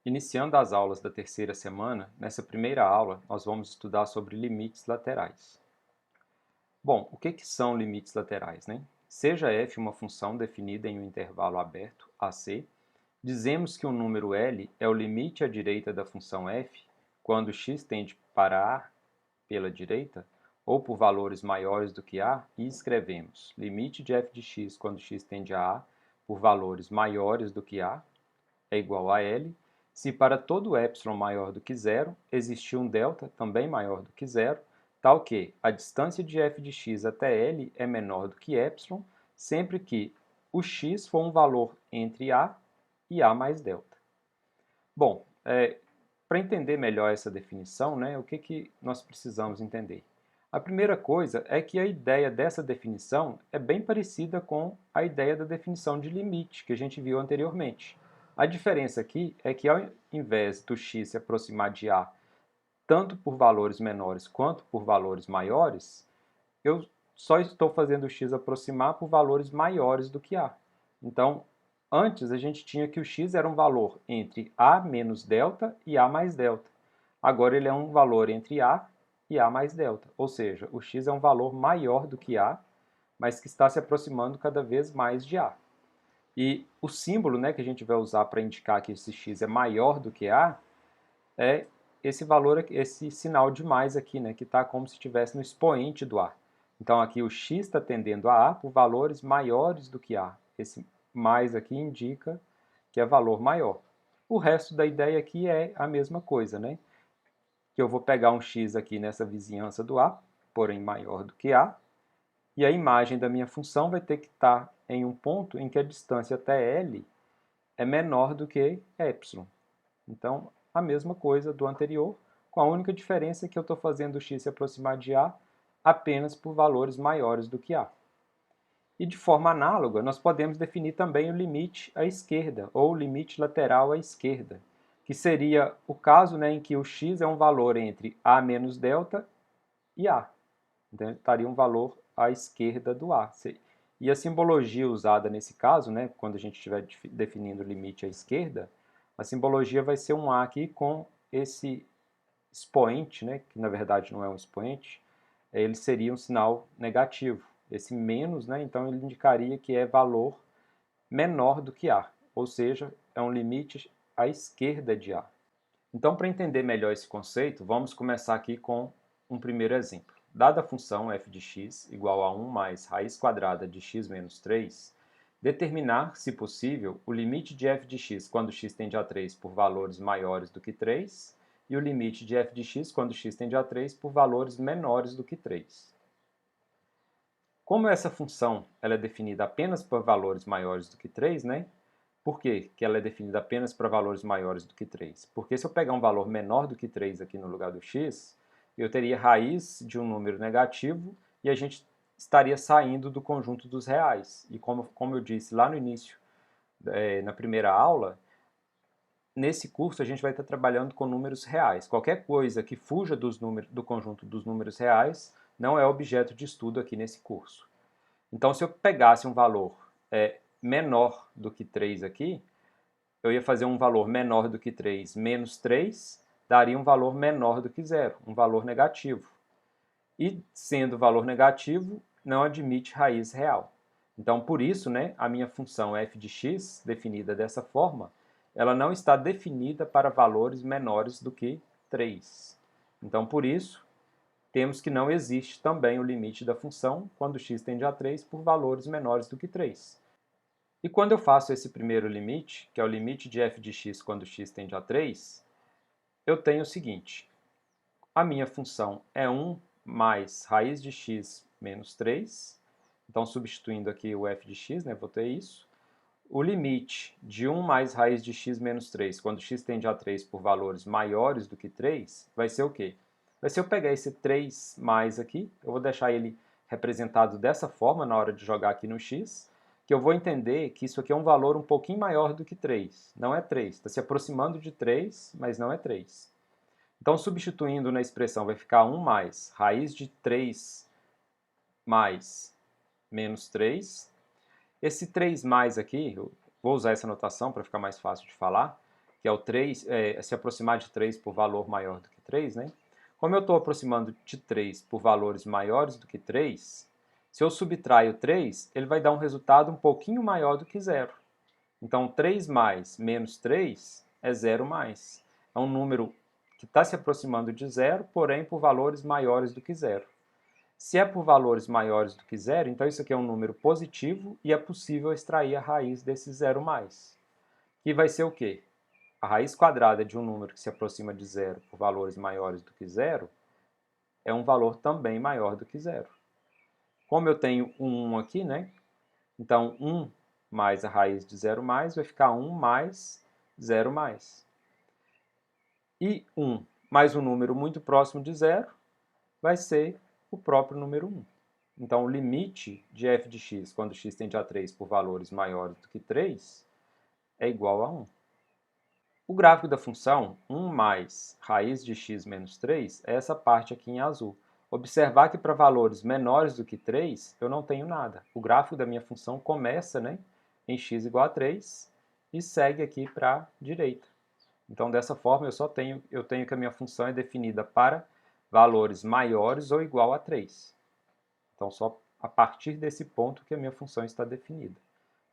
Iniciando as aulas da terceira semana, nessa primeira aula nós vamos estudar sobre limites laterais. Bom, o que são limites laterais, né? Seja f uma função definida em um intervalo aberto, AC, dizemos que o número L é o limite à direita da função f quando x tende para A pela direita, ou por valores maiores do que A, e escrevemos limite de f de x quando x tende a A por valores maiores do que A é igual a L, se para todo epsilon maior do que zero existir um delta também maior do que zero, tal que a distância de f de x até L é menor do que epsilon, sempre que o x for um valor entre A e A mais delta. Bom, para entender melhor essa definição, né, o que nós precisamos entender? A primeira coisa é que a ideia dessa definição é bem parecida com a ideia da definição de limite que a gente viu anteriormente. A diferença aqui é que ao invés do x se aproximar de A tanto por valores menores quanto por valores maiores, eu só estou fazendo o x aproximar por valores maiores do que A. Então, antes a gente tinha que o x era um valor entre A menos delta e A mais delta. Agora ele é um valor entre A e A mais delta, ou seja, o x é um valor maior do que A, mas que está se aproximando cada vez mais de A. E o símbolo, né, que a gente vai usar para indicar que esse x é maior do que A é esse valor, esse sinal de mais aqui, né, que está como se estivesse no expoente do A. Então aqui o x está tendendo a por valores maiores do que A. Esse mais aqui indica que é valor maior. O resto da ideia aqui é a mesma coisa, né? Que eu vou pegar um x aqui nessa vizinhança do A, porém maior do que A, e a imagem da minha função vai ter que estar em um ponto em que a distância até L é menor do que epsilon. Então, a mesma coisa do anterior, com a única diferença que eu estou fazendo o x se aproximar de A apenas por valores maiores do que A. E de forma análoga, nós podemos definir também o limite à esquerda, ou o limite lateral à esquerda, que seria o caso, né, em que o x é um valor entre A menos delta e A. Então, estaria um valor à esquerda do A. E a simbologia usada nesse caso, né, quando a gente estiver definindo o limite à esquerda, a simbologia vai ser um A aqui com esse expoente, né, que na verdade não é um expoente, ele seria um sinal negativo. Esse menos, né, então ele indicaria que é valor menor do que A, ou seja, é um limite à esquerda de A. Então, para entender melhor esse conceito, vamos começar aqui com um primeiro exemplo. Dada a função f de x igual a 1 mais raiz quadrada de x menos 3, determinar, se possível, o limite de f de x quando x tende a 3 por valores maiores do que 3 e o limite de f de x quando x tende a 3 por valores menores do que 3. Como essa função ela é definida apenas por valores maiores do que 3, né? Por que ela é definida apenas para valores maiores do que 3? Porque se eu pegar um valor menor do que 3 aqui no lugar do x, eu teria raiz de um número negativo e a gente estaria saindo do conjunto dos reais. E como eu disse lá no início, na primeira aula, nesse curso a gente vai estar trabalhando com números reais. Qualquer coisa que fuja do conjunto dos números reais não é objeto de estudo aqui nesse curso. Então, se eu pegasse um valor menor do que 3 aqui, eu ia fazer um valor menor do que 3 menos 3, daria um valor menor do que zero, um valor negativo. E, sendo valor negativo, não admite raiz real. Então, por isso, né, a minha função f de x, definida dessa forma, ela não está definida para valores menores do que 3. Então, por isso, temos que não existe também o limite da função quando x tende a 3 por valores menores do que 3. E quando eu faço esse primeiro limite, que é o limite de f de x quando x tende a 3, eu tenho o seguinte: a minha função é 1 mais raiz de x menos 3, então substituindo aqui o f de x, né, vou ter isso. O limite de 1 mais raiz de x menos 3, quando x tende a 3 por valores maiores do que 3, vai ser o quê? Vai ser eu pegar esse 3 mais aqui, eu vou deixar ele representado dessa forma na hora de jogar aqui no x, que eu vou entender que isso aqui é um valor um pouquinho maior do que 3. Não é 3, está se aproximando de 3, mas não é 3. Então, substituindo na expressão, vai ficar 1 mais raiz de 3 mais menos 3. Esse 3 mais aqui, eu vou usar essa notação para ficar mais fácil de falar, que é o 3, se aproximar de 3 por valor maior do que 3, né? Como eu estou aproximando de 3 por valores maiores do que 3, se eu subtraio 3, ele vai dar um resultado um pouquinho maior do que zero. Então, 3 mais menos 3 é 0 mais. É um número que está se aproximando de zero, porém por valores maiores do que zero. Se é por valores maiores do que zero, então isso aqui é um número positivo e é possível extrair a raiz desse zero mais. Que vai ser o quê? A raiz quadrada de um número que se aproxima de zero por valores maiores do que zero é um valor também maior do que zero. Como eu tenho um 1 aqui, né? Então, 1 mais a raiz de 0 mais vai ficar 1 mais 0 mais. E 1 mais um número muito próximo de zero vai ser o próprio número 1. Então, o limite de f de x, quando x tende a 3 por valores maiores do que 3, é igual a 1. O gráfico da função 1 mais raiz de x menos 3 é essa parte aqui em azul. Observar que para valores menores do que 3, eu não tenho nada. O gráfico da minha função começa, né, em x igual a 3 e segue aqui para a direita. Então, dessa forma, eu tenho que a minha função é definida para valores maiores ou igual a 3. Então, só a partir desse ponto que a minha função está definida.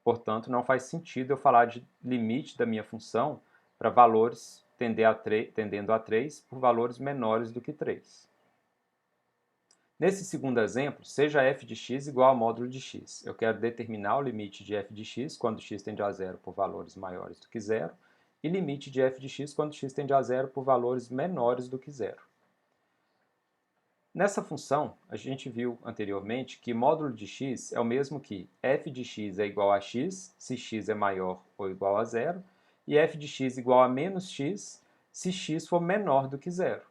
Portanto, não faz sentido eu falar de limite da minha função para valores tendendo a 3 por valores menores do que 3. Nesse segundo exemplo, seja f de x igual a módulo de x. Eu quero determinar o limite de f de x quando x tende a zero por valores maiores do que zero e limite de f de x quando x tende a zero por valores menores do que zero. Nessa função, a gente viu anteriormente que módulo de x é o mesmo que f de x é igual a x, se x é maior ou igual a zero, e f de x igual a menos x, se x for menor do que zero.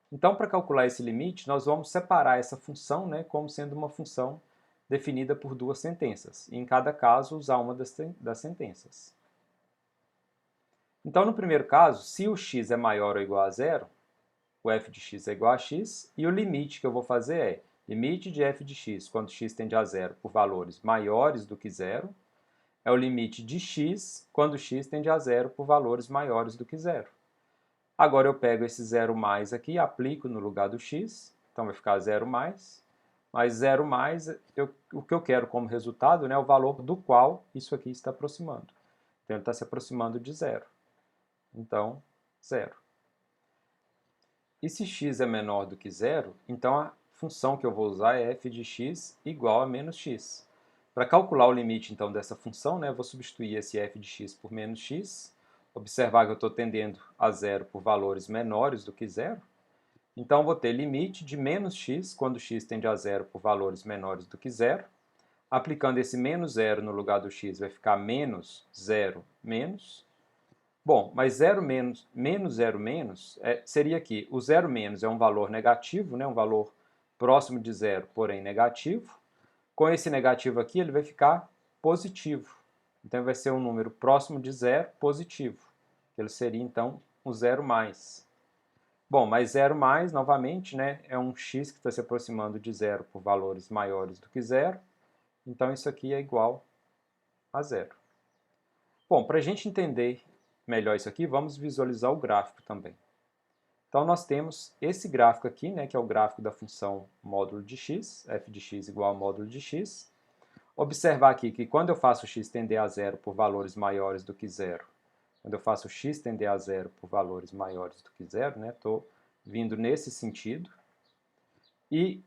Então, para calcular esse limite, nós vamos separar essa função, né, como sendo uma função definida por duas sentenças, e em cada caso usar uma das sentenças. Então, no primeiro caso, se o x é maior ou igual a zero, o f de x é igual a x, e o limite que eu vou fazer é limite de f de x quando x tende a zero por valores maiores do que zero, é o limite de x quando x tende a zero por valores maiores do que zero. Agora eu pego esse 0 mais aqui e aplico no lugar do x, então vai ficar 0 mais, mas 0 mais, o que eu quero como resultado, né, é o valor do qual isso aqui está aproximando. Então ele está se aproximando de zero. Então, 0. E se x é menor do que zero, então a função que eu vou usar é f de x igual a menos x. Para calcular o limite então dessa função, né, eu vou substituir esse f de x por menos x, observar que eu estou tendendo a zero por valores menores do que zero, então vou ter limite de menos x quando x tende a zero por valores menores do que zero. Aplicando esse menos zero no lugar do x vai ficar menos zero menos. Bom, mas zero menos, menos zero menos, seria aqui, o zero menos é um valor negativo, né, um valor próximo de zero, porém negativo. Com esse negativo aqui, ele vai ficar positivo. Então, vai ser um número próximo de zero, positivo. Ele seria, então, um zero mais. Bom, mas zero mais, novamente, né, é um x que está se aproximando de zero por valores maiores do que zero. Então, isso aqui é igual a zero. Bom, para a gente entender melhor isso aqui, vamos visualizar o gráfico também. Então, nós temos esse gráfico aqui, né, que é o gráfico da função módulo de x, f de x igual a módulo de x. Observar aqui que quando eu faço x tender a zero por valores maiores do que zero, quando eu faço x tender a zero por valores maiores do que zero, né, estou vindo nesse sentido. E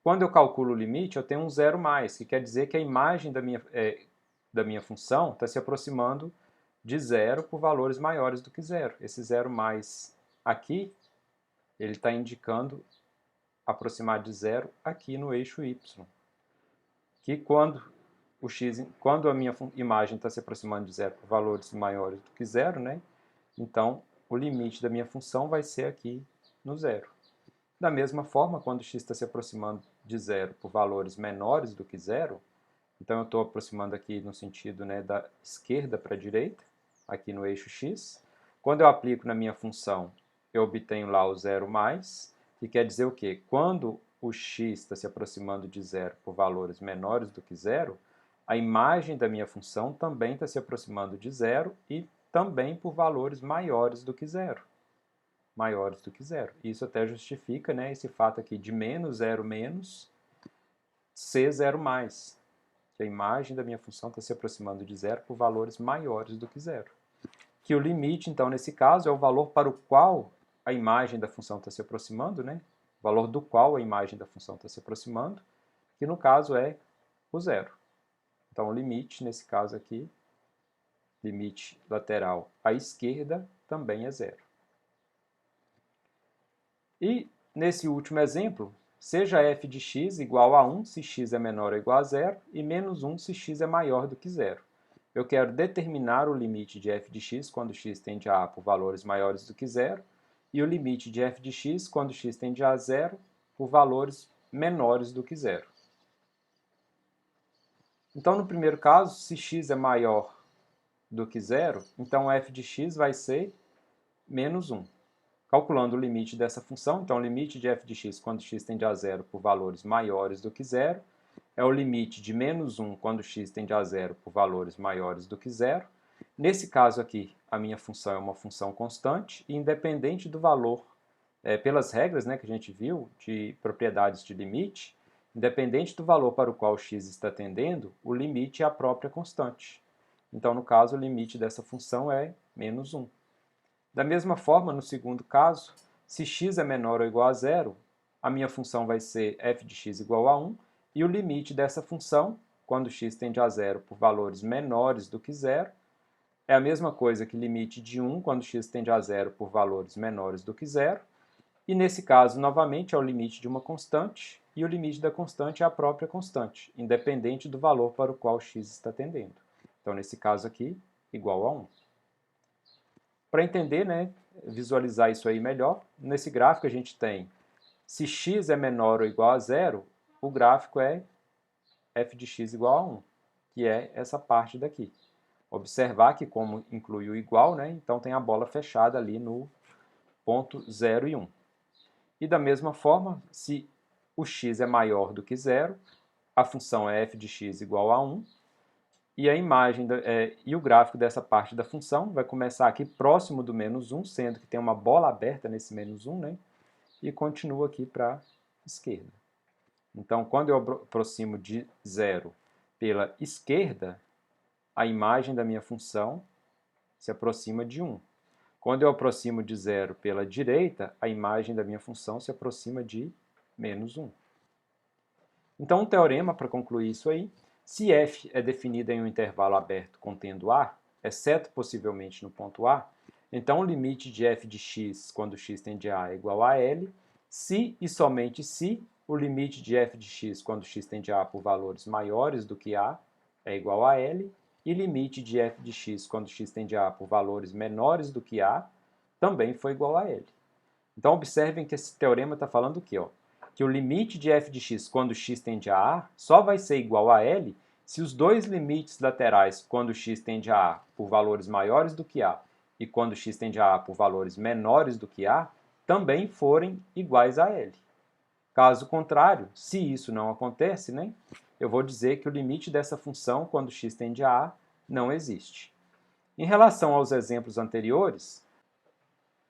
quando eu calculo o limite, eu tenho um zero mais, que quer dizer que a imagem da minha função está se aproximando de zero por valores maiores do que zero. Esse zero mais aqui, ele está indicando aproximar de zero aqui no eixo y. Que quando a minha imagem está se aproximando de zero por valores maiores do que zero, né? Então o limite da minha função vai ser aqui no zero. Da mesma forma, quando x está se aproximando de zero por valores menores do que zero, então eu estou aproximando aqui no sentido, né, da esquerda para a direita, aqui no eixo x. Quando eu aplico na minha função, eu obtenho lá o zero mais, que quer dizer o quê? Quando o x está se aproximando de zero por valores menores do que zero, a imagem da minha função também está se aproximando de zero e também por valores maiores do que zero. Maiores do que zero. Isso até justifica, né, esse fato aqui de menos zero menos ser zero mais. Que a imagem da minha função está se aproximando de zero por valores maiores do que zero. Que o limite, então, nesse caso, é o valor para o qual a imagem da função está se aproximando, né? O valor do qual a imagem da função está se aproximando, que no caso é o zero. Então, o limite, nesse caso aqui, limite lateral à esquerda, também é zero. E, nesse último exemplo, seja f de x igual a 1 se x é menor ou igual a zero, e menos 1 se x é maior do que zero. Eu quero determinar o limite de f de x quando x tende a por valores maiores do que zero, e o limite de f de x quando x tende a zero por valores menores do que zero. Então, no primeiro caso, se x é maior do que zero, então f de x vai ser menos 1. Calculando o limite dessa função, então o limite de f de x quando x tende a zero por valores maiores do que zero, é o limite de menos 1 quando x tende a zero por valores maiores do que zero. Nesse caso aqui, a minha função é uma função constante e independente do valor, pelas regras, né, que a gente viu de propriedades de limite, independente do valor para o qual x está tendendo, o limite é a própria constante. Então, no caso, o limite dessa função é menos 1. Da mesma forma, no segundo caso, se x é menor ou igual a zero, a minha função vai ser f de x igual a 1, e o limite dessa função, quando x tende a zero por valores menores do que zero, é a mesma coisa que limite de 1 quando x tende a zero por valores menores do que zero, e nesse caso, novamente, é o limite de uma constante, e o limite da constante é a própria constante, independente do valor para o qual x está tendendo. Então, nesse caso aqui, igual a 1. Para entender, né, visualizar isso aí melhor, nesse gráfico a gente tem, se x é menor ou igual a zero, o gráfico é f de x igual a 1, que é essa parte daqui. Observar que como inclui o igual, né, então tem a bola fechada ali no ponto 0 e 1. E da mesma forma, se o x é maior do que zero, a função é f de x igual a 1, e a imagem e o gráfico dessa parte da função vai começar aqui próximo do menos 1, sendo que tem uma bola aberta nesse menos 1, né? E continua aqui para a esquerda. Então, quando eu aproximo de zero pela esquerda, a imagem da minha função se aproxima de 1. Quando eu aproximo de zero pela direita, a imagem da minha função se aproxima de menos 1. Então, um teorema para concluir isso aí: se f é definida em um intervalo aberto contendo a, exceto possivelmente no ponto A, então o limite de f de x quando x tende a é igual a L, se e somente se o limite de f de x quando x tende a por valores maiores do que a é igual a L, e limite de f de x quando x tende a por valores menores do que a também foi igual a L. Então observem que esse teorema está falando o quê? Que o limite de f de x quando x tende a só vai ser igual a L se os dois limites laterais quando x tende a por valores maiores do que a e quando x tende a por valores menores do que a também forem iguais a L. Caso contrário, se isso não acontece, né, eu vou dizer que o limite dessa função quando x tende a não existe. Em relação aos exemplos anteriores,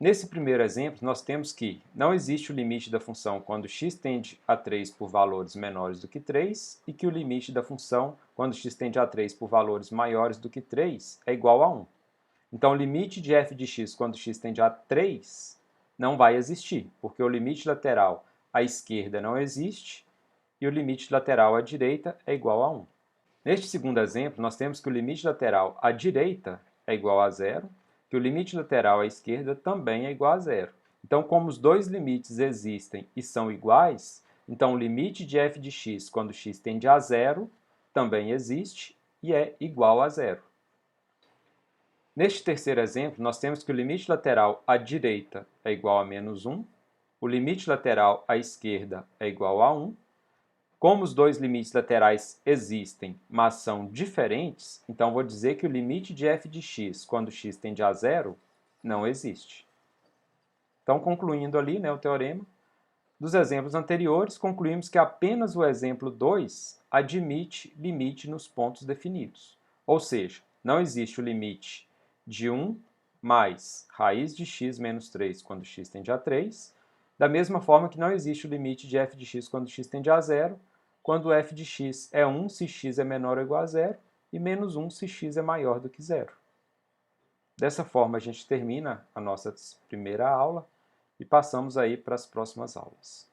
nesse primeiro exemplo, nós temos que não existe o limite da função quando x tende a 3 por valores menores do que 3 e que o limite da função quando x tende a 3 por valores maiores do que 3 é igual a 1. Então, o limite de f de x quando x tende a 3 não vai existir, porque o limite lateral à esquerda não existe e o limite lateral à direita é igual a 1. Neste segundo exemplo, nós temos que o limite lateral à direita é igual a zero, que o limite lateral à esquerda também é igual a zero. Então, como os dois limites existem e são iguais, então o limite de f de x quando x tende a zero também existe e é igual a zero. Neste terceiro exemplo, nós temos que o limite lateral à direita é igual a menos 1, o limite lateral à esquerda é igual a 1. Como os dois limites laterais existem, mas são diferentes, então vou dizer que o limite de f de x quando x tende a zero não existe. Então, concluindo ali, né, o teorema, dos exemplos anteriores, concluímos que apenas o exemplo 2 admite limite nos pontos definidos. Ou seja, não existe o limite de 1 mais raiz de x menos 3 quando x tende a 3, da mesma forma que não existe o limite de f de x quando x tende a 0, quando f de x é 1 se x é menor ou igual a 0, e menos 1 se x é maior do que 0. Dessa forma, a gente termina a nossa primeira aula e passamos aí para as próximas aulas.